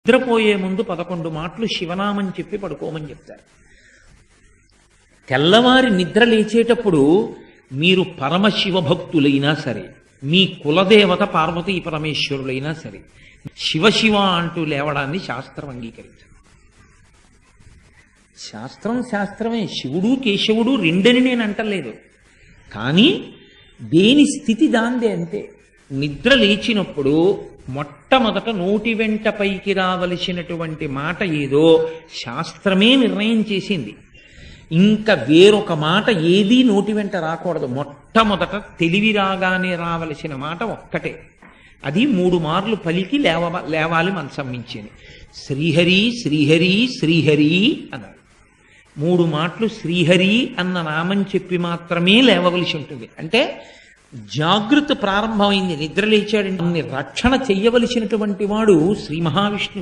నిద్రపోయే ముందు 11 మాటలు శివనామం చెప్పి పడుకోమని చెప్తారు. తెల్లవారి నిద్ర లేచేటప్పుడు మీరు పరమశివ భక్తులైనా సరే, మీ కులదేవత పార్వతీ పరమేశ్వరులైనా సరే, శివ అంటూ లేవడాన్ని శాస్త్రం అంగీకరించదు. శాస్త్రమే. శివుడు కేశవుడు రెండని నేను అంటలేదు. కానీ దేని స్థితి దాందే అంతే. నిద్ర లేచినప్పుడు మొట్టమొదట నోటి వెంట పైకి రావలసినటువంటి మాట ఏదో శాస్త్రమే నిర్ణయం చేసింది. ఇంకా వేరొక మాట ఏదీ నోటి వెంట రాకూడదు. మొట్టమొదట తెలివి రాగానే రావలసిన మాట ఒక్కటే. అది 3 మార్లు పలికి లేవాలి మనసం మించేని. శ్రీహరి శ్రీహరి శ్రీహరి అన్నారు. 3 మాటలు శ్రీహరి అన్న నామం చెప్పి మాత్రమే లేవవలసి ఉంటుంది. అంటే జాగృతి ప్రారంభమైంది. నిద్ర లేచాడంటే రక్షణ చెయ్యవలసినటువంటి వాడు శ్రీ మహావిష్ణువు.